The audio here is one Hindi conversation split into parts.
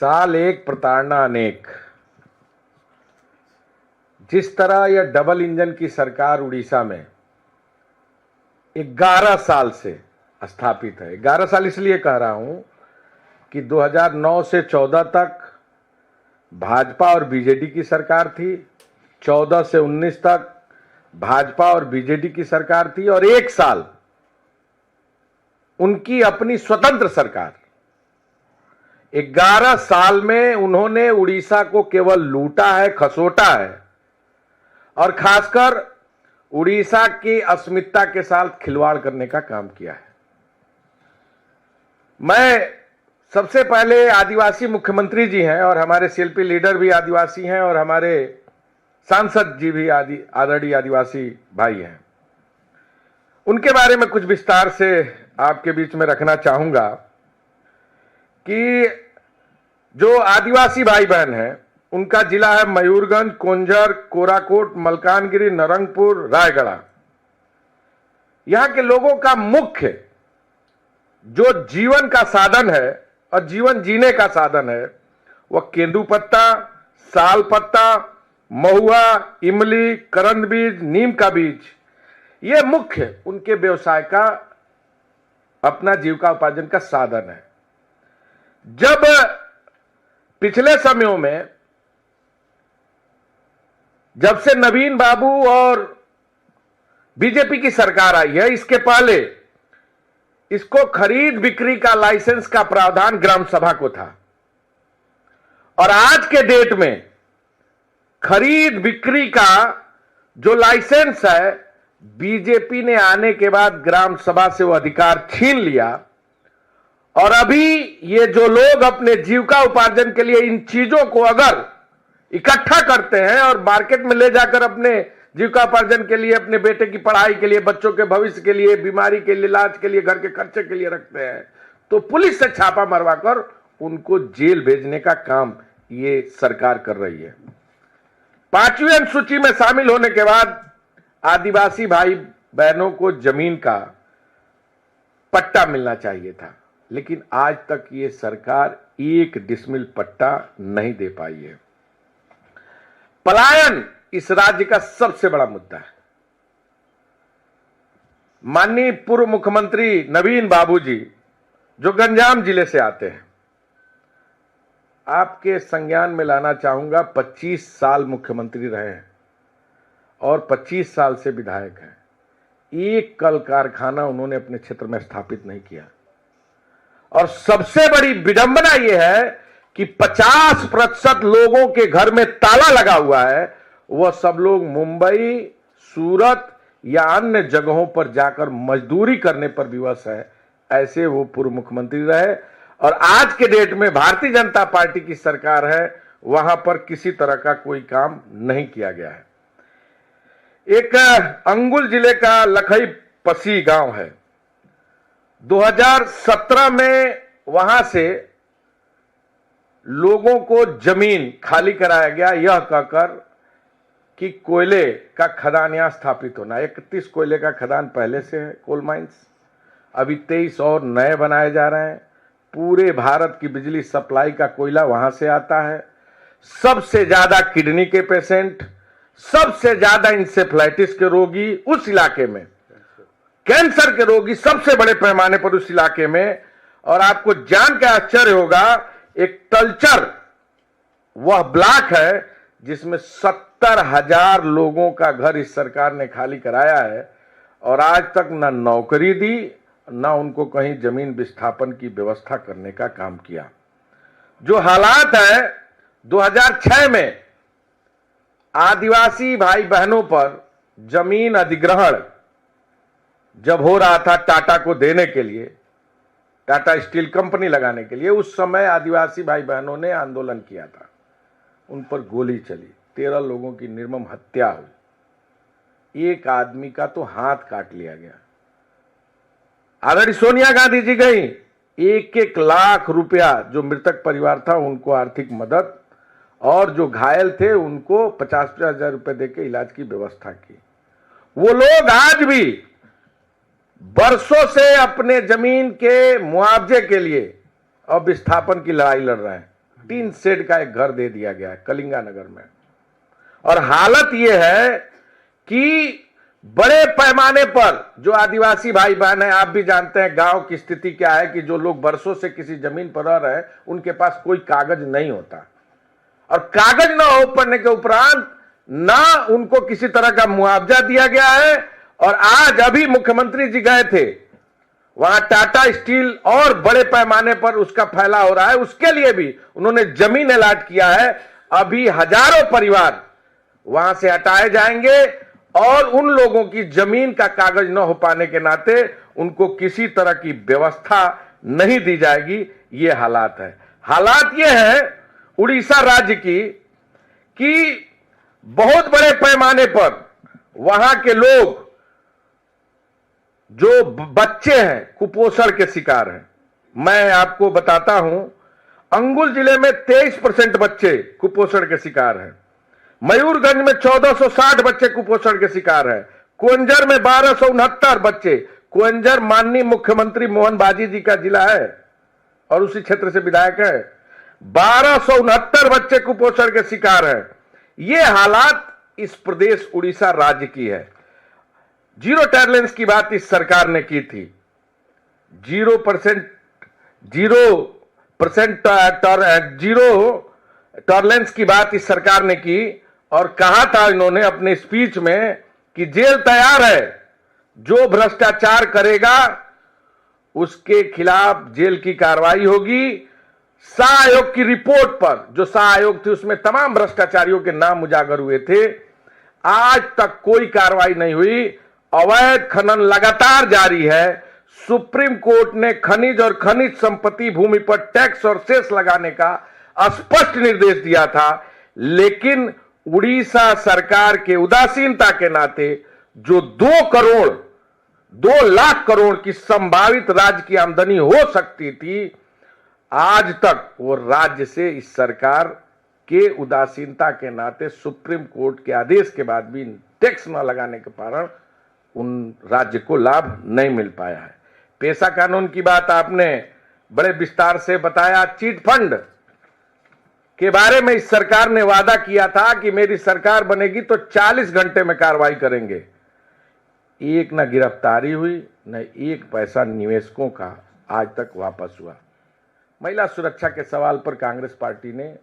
साल एक प्रताड़ना अनेक। जिस तरह यह डबल इंजन की सरकार उड़ीसा में 11 साल से स्थापित है। 11 साल इसलिए कह रहा हूं कि 2009 से 14 तक भाजपा और बीजेडी की सरकार थी, 14 से 19 तक भाजपा और बीजेडी की सरकार थी, और 1 साल उनकी अपनी स्वतंत्र सरकार। 11 साल में उन्होंने उड़ीसा को केवल लूटा है, खसोटा है, और खासकर उड़ीसा की अस्मिता के साथ खिलवाड़ करने का काम किया है। मैं सबसे पहले आदिवासी मुख्यमंत्री जी हैं और हमारे शिल्पी लीडर भी आदिवासी हैं और हमारे सांसद जी भी आदरणीय आदिवासी भाई हैं। उनके बारे में कुछ विस्तार से आपके बीच में रखना चाहूंगा कि जो आदिवासी भाई बहन हैं उनका जिला है मयूरगंज, कोंझर, कोराकोट, मलकानगिरी, नरंगपुर, रायगढ़। यहां के लोगों का मुख्य जो जीवन का साधन है और जीवन जीने का साधन है वह केंदू पत्ता, साल पत्ता, महुआ, इमली, करंद बीज, नीम का बीज, ये मुख्य उनके व्यवसाय का अपना जीविका उपार्जन का साधन है। जब पिछले समयों में जब से नवीन बाबू और बीजेपी की सरकार आई है, इसके पहले इसको खरीद बिक्री का लाइसेंस का प्रावधान ग्राम सभा को था, और आज के डेट में खरीद बिक्री का जो लाइसेंस है बीजेपी ने आने के बाद ग्राम सभा से वो अधिकार छीन लिया। और अभी ये जो लोग अपने जीविका उपार्जन के लिए इन चीजों को अगर इकट्ठा करते हैं और मार्केट में ले जाकर अपने जीविका उपार्जन के लिए, अपने बेटे की पढ़ाई के लिए, बच्चों के भविष्य के लिए, बीमारी के लिए, इलाज के लिए, घर के खर्चे के लिए रखते हैं, तो पुलिस से छापा मरवाकर उनको जेल भेजने का काम ये सरकार कर रही है। 5वीं अनुसूची में शामिल होने के बाद आदिवासी भाई बहनों को जमीन का पट्टा मिलना चाहिए था, लेकिन आज तक ये सरकार 1 डिसमिल पट्टा नहीं दे पाई है। पलायन इस राज्य का सबसे बड़ा मुद्दा है। माननीय पूर्व मुख्यमंत्री नवीन बाबू जी जो गंजाम जिले से आते हैं, आपके संज्ञान में लाना चाहूंगा 25 साल मुख्यमंत्री रहे हैं और 25 साल से विधायक हैं। एक कल कारखाना उन्होंने अपने क्षेत्र में स्थापित नहीं किया, और सबसे बड़ी विडंबना यह है कि 50% लोगों के घर में ताला लगा हुआ है। वह सब लोग मुंबई, सूरत या अन्य जगहों पर जाकर मजदूरी करने पर विवश है। ऐसे वो पूर्व मुख्यमंत्री रहे, और आज के डेट में भारतीय जनता पार्टी की सरकार है, वहां पर किसी तरह का कोई काम नहीं किया गया है। एक अंगुल जिले का लखई पसी गांव है। 2017 में वहां से लोगों को जमीन खाली कराया गया, यह कहकर कि कोयले का खदान यहां स्थापित होना। 31 कोयले का खदान पहले से है, कोल माइंस। अभी 23 और नए बनाए जा रहे हैं। पूरे भारत की बिजली सप्लाई का कोयला वहां से आता है। सबसे ज्यादा किडनी के पेशेंट, सबसे ज्यादा इंसेफ्लाइटिस के रोगी उस इलाके में, कैंसर के रोगी सबसे बड़े पैमाने पर उस इलाके में। और आपको जान के आश्चर्य होगा, एक तलचर वह ब्लॉक है जिसमें 70,000 लोगों का घर इस सरकार ने खाली कराया है, और आज तक ना नौकरी दी, ना उनको कहीं जमीन विस्थापन की व्यवस्था करने का काम किया। जो हालात है 2006 में आदिवासी भाई बहनों पर जमीन अधिग्रहण जब हो रहा था टाटा को देने के लिए, टाटा स्टील कंपनी लगाने के लिए, उस समय आदिवासी भाई बहनों ने आंदोलन किया था। उन पर गोली चली, 13 लोगों की निर्मम हत्या हुई, एक आदमी का तो हाथ काट लिया गया। आदरणीय सोनिया गांधी जी गई, 1-1 लाख रुपया जो मृतक परिवार था उनको आर्थिक मदद, और जो घायल थे उनको 50-50 हजार रुपए देके इलाज की व्यवस्था की। वो लोग आज भी बरसों से अपने जमीन के मुआवजे के लिए और विस्थापन की लड़ाई लड़ रहे हैं। टीन शेड का एक घर दे दिया गया है कलिंगा नगर में। और हालत यह है कि बड़े पैमाने पर जो आदिवासी भाई बहन है, आप भी जानते हैं गांव की स्थिति क्या है कि जो लोग बरसों से किसी जमीन पर रह रहे हैं उनके पास कोई कागज नहीं होता, और कागज न हो पड़ने के उपरांत ना उनको किसी तरह का मुआवजा दिया गया है। और आज अभी मुख्यमंत्री जी गए थे वहां, टाटा स्टील और बड़े पैमाने पर उसका फैलाव हो रहा है, उसके लिए भी उन्होंने जमीन अलॉट किया है। अभी हजारों परिवार वहां से हटाए जाएंगे और उन लोगों की जमीन का कागज न हो पाने के नाते उनको किसी तरह की व्यवस्था नहीं दी जाएगी। ये हालात है। हालात ये है उड़ीसा राज्य की कि बहुत बड़े पैमाने पर वहां के लोग जो बच्चे हैं कुपोषण के शिकार हैं। मैं आपको बताता हूं, अंगुल जिले में 23% बच्चे कुपोषण के शिकार हैं, मयूरगंज में 1460 बच्चे कुपोषण के शिकार हैं, कुंजर में 1269 बच्चे। कुंजर माननीय मुख्यमंत्री मोहन बाजी जी का जिला है और उसी क्षेत्र से विधायक है। 1269 बच्चे कुपोषण के शिकार हैं। ये हालात इस प्रदेश उड़ीसा राज्य की है। 0 टॉलरेंस की बात इस सरकार ने की थी, 0% टॉलरेंस की बात इस सरकार ने की और कहा था इन्होंने अपने स्पीच में कि जेल तैयार है, जो भ्रष्टाचार करेगा उसके खिलाफ जेल की कार्रवाई होगी। शाह आयोग की रिपोर्ट पर, जो शाह आयोग थी उसमें तमाम भ्रष्टाचारियों के नाम उजागर हुए थे, आज तक कोई कार्रवाई नहीं हुई। अवैध खनन लगातार जारी है। सुप्रीम कोर्ट ने खनिज और खनिज संपत्ति भूमि पर टैक्स और सेस लगाने का स्पष्ट निर्देश दिया था, लेकिन उड़ीसा सरकार के उदासीनता के नाते जो 2 लाख करोड़ की संभावित राज्य की आमदनी हो सकती थी, आज तक वो राज्य से इस सरकार के उदासीनता के नाते सुप्रीम कोर्ट के आदेश के बाद भी टैक्स न लगाने के कारण उन राज्य को लाभ नहीं मिल पाया है। पेशा कानून की बात आपने बड़े विस्तार से बताया। चिट फंड के बारे में इस सरकार ने वादा किया था कि मेरी सरकार बनेगी तो 40 घंटे में कार्रवाई करेंगे। एक न गिरफ्तारी हुई, न एक पैसा निवेशकों का आज तक वापस हुआ। महिला सुरक्षा के सवाल पर कांग्रेस पार्टी ने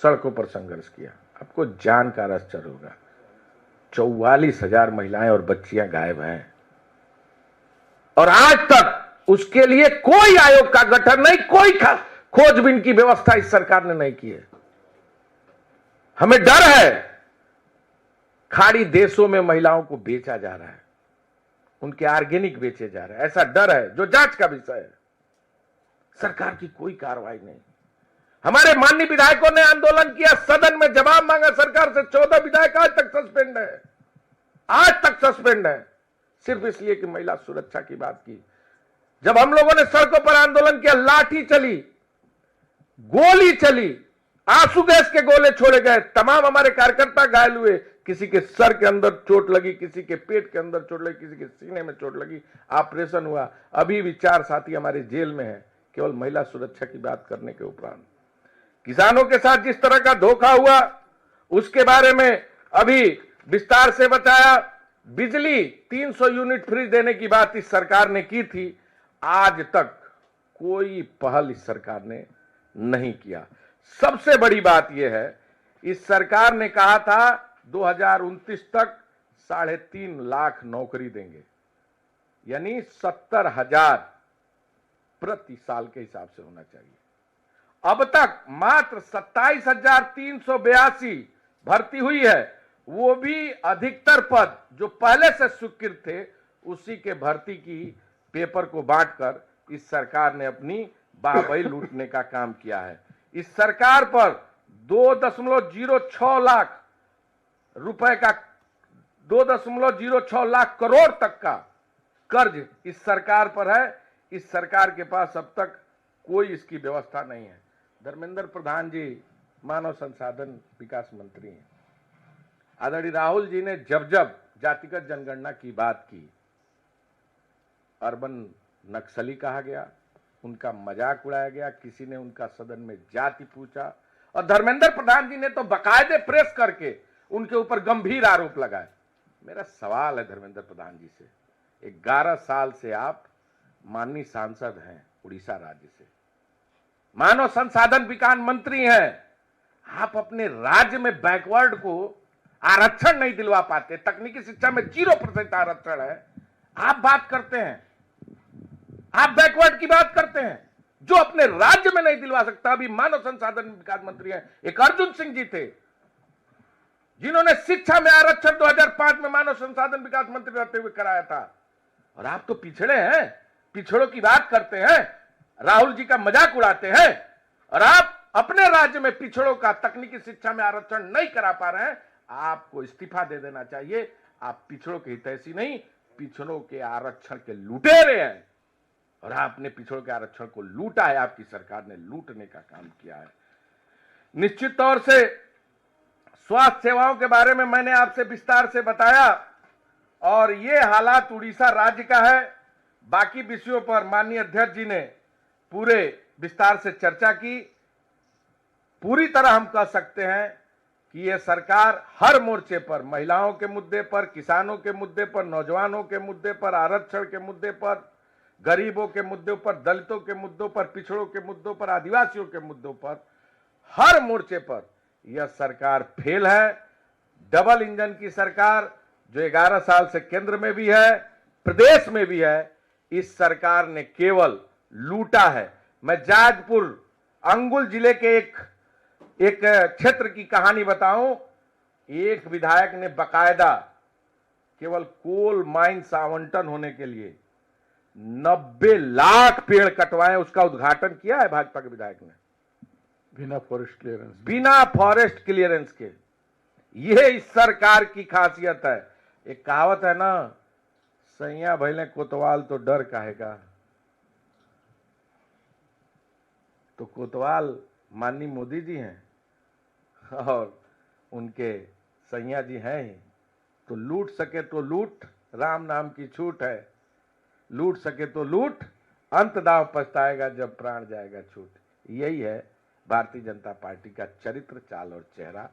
सड़कों पर संघर्ष किया। आपको जानकर आश्चर्य होगा, 44,000 महिलाएं और बच्चियां गायब हैं और आज तक उसके लिए कोई आयोग का गठन नहीं, कोई खोजबीन की व्यवस्था इस सरकार ने नहीं की है। हमें डर है खाड़ी देशों में महिलाओं को बेचा जा रहा है, उनके ऑर्गेनिक बेचे जा रहे हैं, ऐसा डर है जो जांच का विषय है। सरकार की कोई कार्रवाई नहीं। हमारे माननीय विधायकों ने आंदोलन किया, सदन में जवाब मांगा सरकार से। 14 विधायक आज तक सस्पेंड है, आज तक सस्पेंड है, सिर्फ इसलिए कि महिला सुरक्षा की बात की। जब हम लोगों ने सड़कों पर आंदोलन किया, लाठी चली, गोली चली, आंसू गैस के गोले छोड़े गए, तमाम हमारे कार्यकर्ता घायल हुए, किसी के सर के अंदर चोट लगी, किसी के पेट के अंदर चोट लगी, किसी के सीने में चोट लगी, ऑपरेशन हुआ। अभी भी 4 साथी हमारे जेल में हैं केवल महिला सुरक्षा की बात करने के उपरांत। किसानों के साथ जिस तरह का धोखा हुआ उसके बारे में अभी विस्तार से बताया। बिजली 300 यूनिट फ्री देने की बात इस सरकार ने की थी, आज तक कोई पहल इस सरकार ने नहीं किया। सबसे बड़ी बात यह है, इस सरकार ने कहा था 2029 तक 3.5 लाख नौकरी देंगे, यानी 70,000 प्रति साल के हिसाब से होना चाहिए। अब तक मात्र 27,382 भर्ती हुई है, वो भी अधिकतर पद जो पहले से स्वीकृत थे उसी के भर्ती की पेपर को बांटकर इस सरकार ने अपनी बाहबही लूटने का काम किया है। इस सरकार पर 2.06 लाख रुपए का 2.06 लाख करोड़ तक का कर्ज इस सरकार पर है। इस सरकार के पास अब तक कोई इसकी व्यवस्था नहीं है। धर्मेंद्र प्रधान जी मानव संसाधन विकास मंत्री हैं। आदरणीय राहुल जी ने जब जब जातिगत जनगणना की बात की, अर्बन नक्सली कहा गया, उनका मजाक उड़ाया गया, किसी ने उनका सदन में जाति पूछा, और धर्मेंद्र प्रधान जी ने तो बाकायदे प्रेस करके उनके ऊपर गंभीर आरोप लगाए। मेरा सवाल है धर्मेंद्र प्रधान जी से, 11 साल से आप माननीय सांसद हैं उड़ीसा राज्य से, मानव संसाधन विकास मंत्री हैं, आप अपने राज्य में बैकवर्ड को आरक्षण नहीं दिलवा पाते, तकनीकी शिक्षा में 0% आरक्षण है, आप बात करते हैं, आप बैकवर्ड की बात करते हैं, जो अपने राज्य में नहीं दिलवा सकता। अभी मानव संसाधन विकास मंत्री हैं, एक अर्जुन सिंह जी थे, जिन्होंने शिक्षा में आरक्षण 2005 में मानव संसाधन विकास मंत्री रहते हुए कराया था। और आप तो पिछड़े हैं, पिछड़ों की बात करते हैं, राहुल जी का मजाक उड़ाते हैं, और आप अपने राज्य में पिछड़ों का तकनीकी शिक्षा में आरक्षण नहीं करा पा रहे हैं। आपको इस्तीफा दे देना चाहिए। आप पिछड़ों के हितैषी नहीं, पिछड़ों के आरक्षण के लुटेरे हैं, और आपने पिछड़ों के आरक्षण को लूटा है। आपकी सरकार ने लूटने का काम किया है। निश्चित तौर से स्वास्थ्य सेवाओं के बारे में मैंने आपसे विस्तार से बताया, और ये हालात उड़ीसा राज्य का है। बाकी विषयों पर माननीय अध्यक्ष जी ने पूरे विस्तार से चर्चा की। पूरी तरह हम कह सकते हैं कि यह सरकार हर मोर्चे पर, महिलाओं के मुद्दे पर, किसानों के मुद्दे पर, नौजवानों के मुद्दे पर, आरक्षण के मुद्दे पर, गरीबों के मुद्दों पर, दलितों के मुद्दों पर, पिछड़ों के मुद्दों पर, आदिवासियों के मुद्दों पर, हर मोर्चे पर यह सरकार फेल है। डबल इंजन की सरकार जो 11 साल से केंद्र में भी है, प्रदेश में भी है, इस सरकार ने केवल लूटा है। मैं जाजपुर अंगुल जिले के एक क्षेत्र की कहानी बताऊं। एक विधायक ने बकायदा केवल कोल माइंस आवंटन होने के लिए 90 लाख पेड़ कटवाए, उसका उद्घाटन किया है भाजपा के विधायक ने, बिना फॉरेस्ट क्लियरेंस के। यह इस सरकार की खासियत है। एक कहावत है ना, सैया भैले कोतवाल तो डर काहेगा। तो कोतवाल माननीय मोदी जी हैं, और उनके सैया जी हैं ही। तो लूट सके तो लूट, राम नाम की छूट है। लूट सके तो लूट, अंत दांव पछताएगा जब प्राण जाएगा छूट। यही है भारतीय जनता पार्टी का चरित्र, चाल और चेहरा।